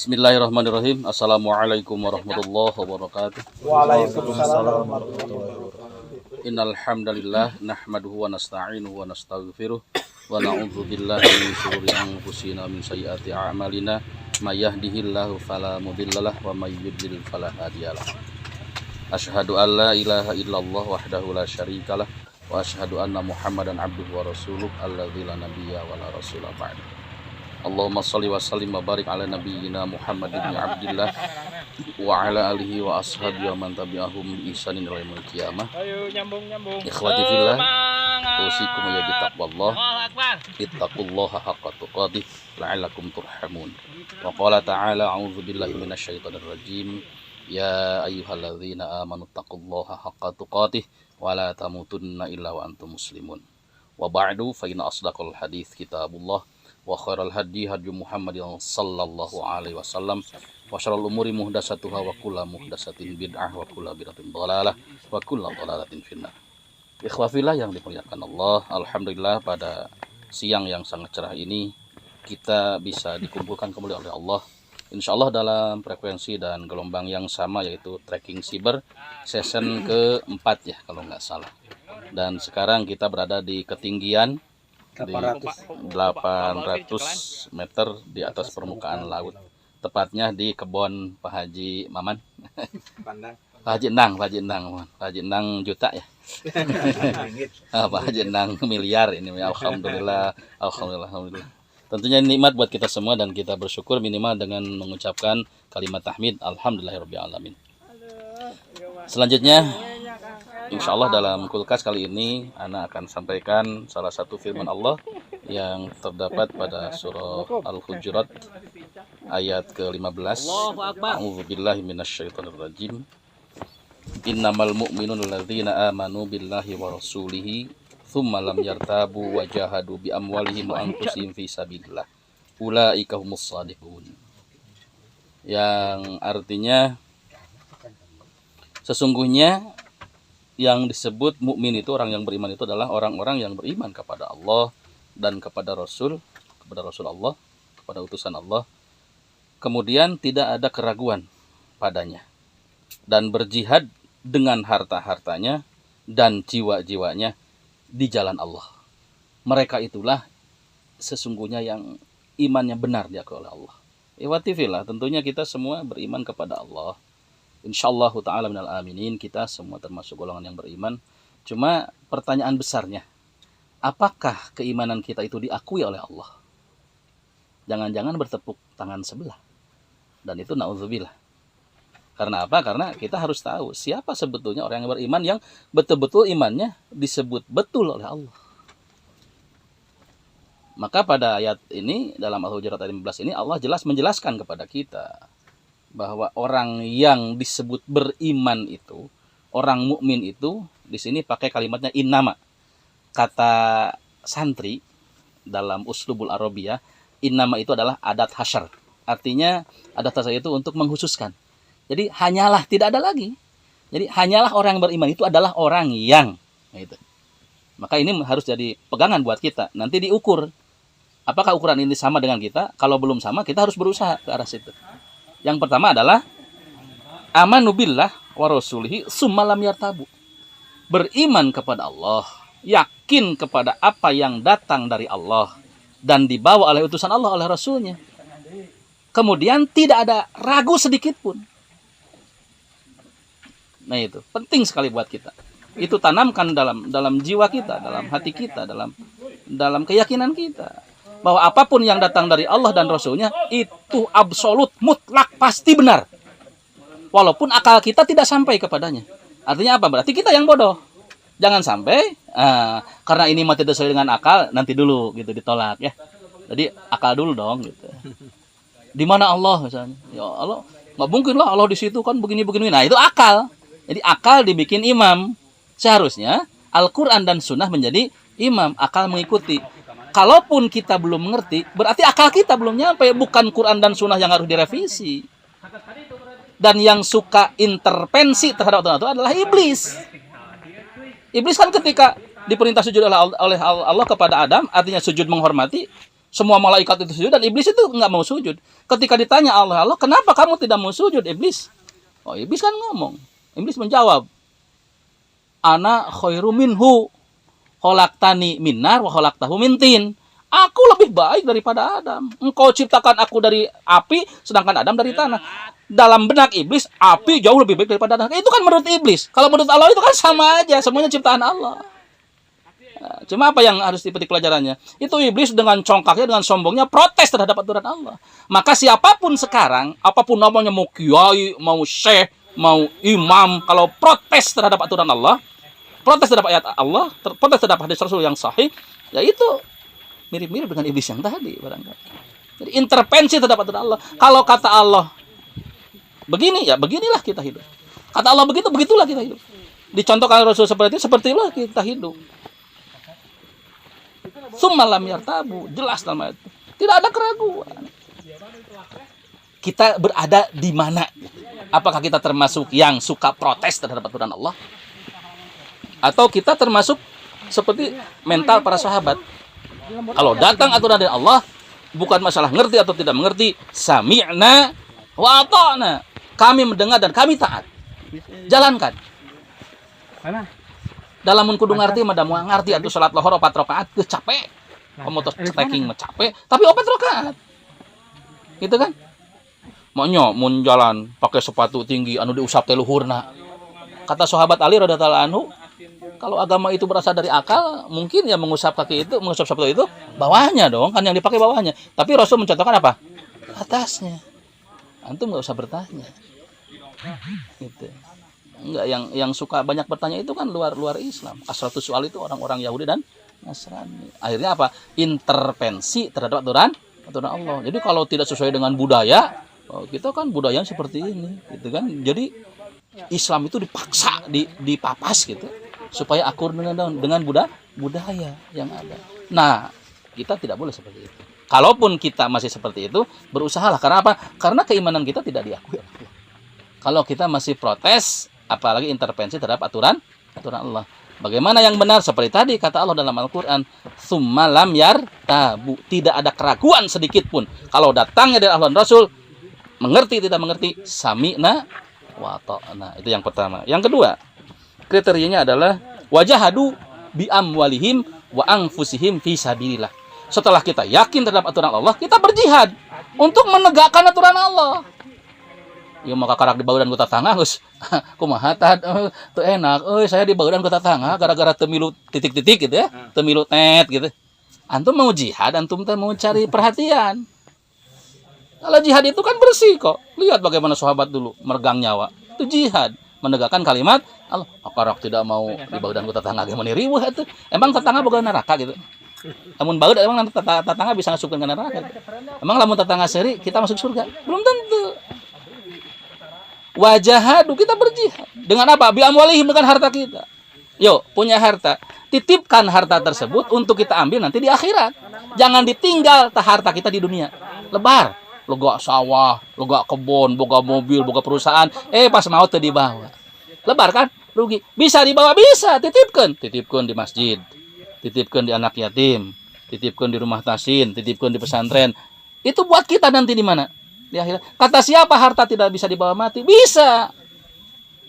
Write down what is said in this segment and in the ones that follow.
Bismillahirrahmanirrahim. Assalamualaikum warahmatullahi wabarakatuh. Waalaikumsalam warahmatullahi wabarakatuh. Innal hamdalillah nahmaduhu wa nasta'inuhu wa nastaghfiruh wa na'udzu billahi min shururi anfusina min sayyiati a'malina may yahdihillahu fala mudhillalah wa may yudlil fala hadiyalah. Asyhadu an la ilaha illallah wahdahu la syarikalah wa asyhadu anna Muhammadan abduhu wa rasuluh alladzi la nabiyya wa la rasula ba'da. Allahumma shalli wa sallim wa barik ala nabiyyina Muhammad ibn Abdillah wa ala alihi wa ashabihi wa man tabi'ahum bi ihsanin ila yaumil qiyamah. Ayo nyambung. Ikhwati fillah, usikum ya bitaqwallah. Ittaqullaha haqqa tuqatih la'allakum turhamun. Wa qala ta'ala a'udzu billahi minasyaitonir rajim. Ya ayyuhalladzina amanu taqullaha haqqa tuqatih wa la tamutunna illa wa antum muslimun. Wa ba'du fa inna asdaqal hadits kitabullah wa khairal hadi hadi Muhammadin sallallahu alaihi wasallam wa syarrul umuri muhdatsatuha wa kullu muhdatsatin bid'ah wa kullu bid'atin dhalalah wa kullu dhalalatin finnar. Ikhwafillah yang dimuliakan Allah, alhamdulillah pada siang yang sangat cerah ini kita bisa dikumpulkan kembali oleh Allah, insyaallah dalam frekuensi dan gelombang yang sama, yaitu Trekking Siber season keempat ya kalau nggak salah. Dan sekarang kita berada di ketinggian 800 meter di atas permukaan laut, tepatnya di kebun Pak Haji Maman. Pak Haji Endang juta ya. Pak Haji Endang miliar ini. Alhamdulillah. Tentunya nikmat buat kita semua dan kita bersyukur minimal dengan mengucapkan kalimat tahmid alhamdulillahirabbil alamin. Selanjutnya insyaallah dalam kulkas kali ini ana akan sampaikan salah satu firman Allah yang terdapat pada surah Al-Hujurat ayat ke-15. A'udzubillahi minasyaitonir rajim. Innamal mu'minuna alladzina amanu billahi wa rasulihi tsumma lam yartabu wa jahadu bi amwalihim wa anfusihim fi sabilillah. Ulaika humus shadiqun. Yang artinya sesungguhnya yang disebut mukmin itu, orang yang beriman itu adalah orang-orang yang beriman kepada Allah dan kepada Rasul Allah, kepada utusan Allah. Kemudian tidak ada keraguan padanya dan berjihad dengan harta-hartanya dan jiwa-jiwanya di jalan Allah. Mereka itulah sesungguhnya yang imannya benar diakui oleh Allah. Ikhwati fillah, tentunya kita semua beriman kepada Allah. Insyaallah ta'ala minal aminin, kita semua termasuk golongan yang beriman. Cuma pertanyaan besarnya, apakah keimanan kita itu diakui oleh Allah? Jangan-jangan bertepuk tangan sebelah. Dan itu na'udzubillah. Karena apa? Karena kita harus tahu siapa sebetulnya orang yang beriman yang betul-betul imannya disebut betul oleh Allah. Maka pada ayat ini, dalam Al-Hujurat ayat 15 ini, Allah jelas menjelaskan kepada kita bahwa orang yang disebut beriman itu, orang mukmin itu, di sini pakai kalimatnya innama. Kata santri dalam uslubul arabiyah, innama itu adalah adat hasyar. Artinya adat hasyar itu untuk mengkhususkan. Jadi hanyalah, tidak ada lagi. Jadi hanyalah orang yang beriman itu adalah orang yang gitu. Maka ini harus jadi pegangan buat kita. Nanti diukur. Apakah ukuran ini sama dengan kita? Kalau belum sama, kita harus berusaha ke arah situ. Yang pertama adalah amanu billah wa rasulihi tsumma lam yartabu. Beriman kepada Allah, yakin kepada apa yang datang dari Allah dan dibawa oleh utusan Allah, oleh Rasulnya. Kemudian tidak ada ragu sedikit pun. Nah itu penting sekali buat kita. Itu tanamkan dalam jiwa kita, dalam hati kita, dalam keyakinan kita, bahwa apapun yang datang dari Allah dan Rasulnya itu absolut, mutlak, pasti benar. Walaupun akal kita tidak sampai kepadanya. Artinya apa? Berarti kita yang bodoh. Jangan sampai karena ini mah tidak sesuai dengan akal, nanti dulu gitu ditolak ya. Jadi akal dulu dong gitu. Di mana Allah misalnya? Ya Allah, nggak mungkin lah Allah di situ kan begini. Nah itu akal. Jadi akal dibikin imam. Seharusnya Al-Quran dan Sunnah menjadi imam, akal mengikuti. Kalaupun kita belum mengerti, berarti akal kita belum nyampe. Bukan Quran dan Sunnah yang harus direvisi. Dan yang suka intervensi terhadap aturan itu adalah iblis. Iblis kan ketika diperintah sujud oleh Allah kepada Adam, artinya sujud menghormati, Semua malaikat itu sujud dan iblis itu nggak mau sujud. Ketika ditanya Allah, kenapa kamu tidak mau sujud, iblis? Oh, iblis kan ngomong. Iblis menjawab, ana khairu minhu, khalaqtani min nar wa khalaqtahu min tin. Aku lebih baik daripada Adam. Engkau ciptakan aku dari api, sedangkan Adam dari tanah. Dalam benak iblis, api jauh lebih baik daripada tanah. Itu kan menurut iblis. Kalau menurut Allah itu kan sama aja, semuanya ciptaan Allah. Nah, cuma apa yang harus dipetik pelajarannya? Itu iblis dengan congkaknya, dengan sombongnya protes terhadap aturan Allah. Maka siapapun sekarang, apapun namanya, mau kiai, mau syekh, mau imam, kalau protes terhadap aturan Allah, protes terhadap ayat Allah, protes terhadap hadis Rasul yang sahih, ya itu mirip-mirip dengan iblis yang tadi barangkali. Jadi intervensi terhadap aturan Allah. Kalau kata Allah begini, ya beginilah kita hidup. Kata Allah begitu, begitulah kita hidup. Dicontohkan Rasul seperti itu, sepertilah kita hidup. Summalam yartabu, jelas dalam ayat itu. Tidak ada keraguan. Kita berada di mana? Apakah kita termasuk yang suka protes terhadap aturan Allah? Atau kita termasuk seperti mental para sahabat? Kalau datang aturan dari Allah, bukan masalah ngerti atau tidak mengerti. Sami'na wa ata'na. Kami mendengar dan kami taat. Jalankan. Dalam mun kudu ngarti mah da moal ngarti atuh salat lohor 4 rakaat geus capek. Komotos tracking mah capek, tapi 4 rakaat. Gitu kan? Maunya mun jalan pakai sepatu tinggi anu diusap teh luhurna. Kata sahabat Ali radhiyallahu anhu, kalau agama itu berasal dari akal, mungkin ya mengusap kaki itu, mengusap sepatu itu bawahnya dong, kan yang dipakai bawahnya. Tapi Rasul mencontohkan apa? Atasnya. Antum enggak usah bertanya. Gitu. Enggak, yang suka banyak bertanya itu kan luar Islam. Asratus soal itu orang-orang Yahudi dan Nasrani. Akhirnya apa? Intervensi terhadap aturan Allah. Jadi kalau tidak sesuai dengan budaya, kita kan budaya seperti ini, gitu kan. Jadi Islam itu dipaksa, dipapas gitu, supaya akur dengan budaya yang ada. Nah, kita tidak boleh seperti itu. Kalaupun kita masih seperti itu, berusahalah. Karena apa? Karena keimanan kita tidak diakui. Kalau kita masih protes, apalagi intervensi terhadap aturan Allah. Bagaimana yang benar? Seperti tadi kata Allah dalam Al-Quran, summa lam yartabu, tidak ada keraguan sedikit pun. Kalau datangnya dari Allah dan Rasul, mengerti tidak mengerti, sami'na wa ta'na. Itu yang pertama. Yang kedua, kriterianya adalah wajahadu bi amwalihim wa anfusihim fi sabilillah. Setelah kita yakin terhadap aturan Allah, kita berjihad untuk menegakkan aturan Allah. Ya maka karak di bawah dan kota tangga geus kumaha tah teu enak saya di bawah dan kota tangga gara-gara teu milu titik-titik gitu ya, teu milu net gitu. Antum mau jihad, antum teh mau cari perhatian. Kalau jihad itu kan bersih kok. Lihat bagaimana sahabat dulu meregang nyawa. Itu jihad, menegakkan kalimat Allah. Karak tidak mau di bawah dan kota tangga ge meuni riweuh atuh. Emang tetangga boga neraka gitu. Lamun baud emang nanti tetangga bisa masukkeun ke neraka. Emang lamun tetangga seri kita masuk surga? Belum tentu. Wajahadu, kita berjihad. Dengan apa? Bi amwalihim, dengan harta kita. Yuk, punya harta. Titipkan harta tersebut untuk kita ambil nanti di akhirat. Jangan ditinggal harta kita di dunia. Lebar. Loga sawah, loga kebun, boga mobil, boga perusahaan. Pas mau teu dibawa. Lebar kan? Rugi. Bisa dibawa, bisa. Titipkan. Titipkan di masjid. Titipkan di anak yatim. Titipkan di rumah tasin. Titipkan di pesantren. Itu buat kita nanti di mana? Di akhirat. Kata siapa harta tidak bisa dibawa mati? Bisa.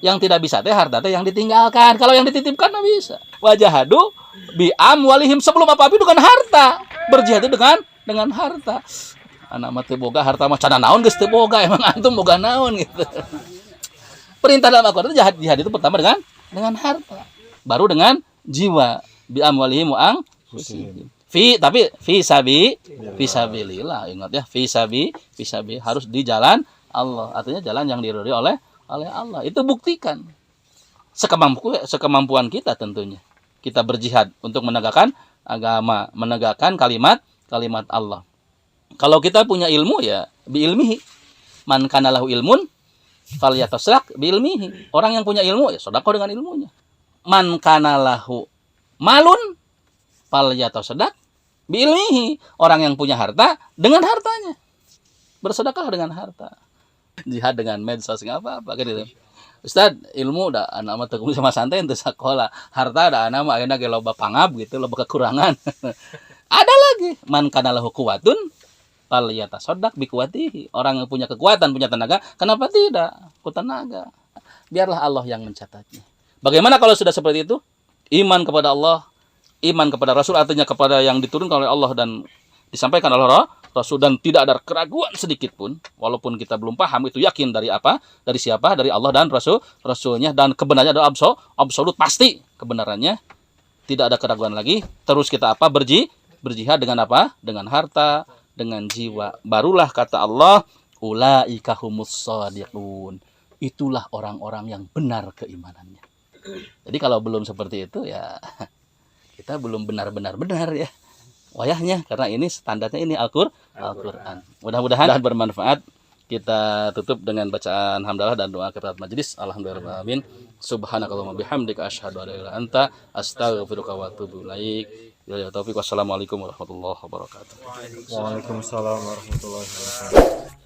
Yang tidak bisa teh harta teh yang ditinggalkan. Kalau yang dititipkan nggak bisa. Wajahadu bi amwalihim, sebelum apa-apa dengan harta. Berjihad itu dengan harta. Anak mah teu boga harta mah cana naon geus teu boga, emang antum boga naon gitu. Perintah dalam Al-Qur'an itu jihad itu pertama dengan harta. Baru dengan jiwa. Bi amwalihim wa anfusihim. Tapi fi sabilillah, ingat ya, fi sabi harus di jalan Allah, artinya jalan yang diridhoi oleh Allah. Itu buktikan sekemampuan kita tentunya. Kita berjihad untuk menegakkan agama, menegakkan kalimat Allah. Kalau kita punya ilmu ya bi ilmihi. Man kana lahu ilmun falyatasaddaq bi ilmihi. Orang yang punya ilmu ya sedekah dengan ilmunya. Man kana lahu malun falyatasaddaq bi ilmihi. Orang yang punya harta dengan hartanya. Bersedekah dengan harta. Jihad dengan medsos enggak apa-apa kan itu. Ustaz, ilmu da anak mah teu sama santai teu sakola. Harta da anak mah ayeuna ge loba pangab gitu, loba kekurangan. Ada lagi, man kana lahu quwwatun falyatasaddaq biquwwatihi. Orang yang punya kekuatan, punya tenaga, kenapa tidak? Tenaga. Biarlah Allah yang mencatatnya. Bagaimana kalau sudah seperti itu? Iman kepada Allah, iman kepada Rasul, artinya kepada yang diturunkan oleh Allah dan disampaikan oleh Rasul, dan tidak ada keraguan sedikit pun, walaupun kita belum paham itu yakin dari apa? Dari siapa? Dari Allah dan Rasulnya, dan kebenarannya adalah absolut, pasti kebenarannya. Tidak ada keraguan lagi. Terus kita apa? Berjihad dengan apa? Dengan harta, dengan jiwa. Barulah kata Allah, ulaika humus shadiqun. Itulah orang-orang yang benar keimanannya. Jadi kalau belum seperti itu ya kita belum benar-benar benar ya. Wayahnya, karena ini standarnya ini Al-Qur'an. Mudah-mudahan bermanfaat. Kita tutup dengan bacaan hamdalah dan doa kepada majelis. Alhamdulillah. Subhanakallahumma bihamdika asyhadu an la ilaha illa anta astaghfiruka wa atubu ilaik. Wassalamualaikum warahmatullahi wabarakatuh. Waalaikumsalam warahmatullahi wabarakatuh.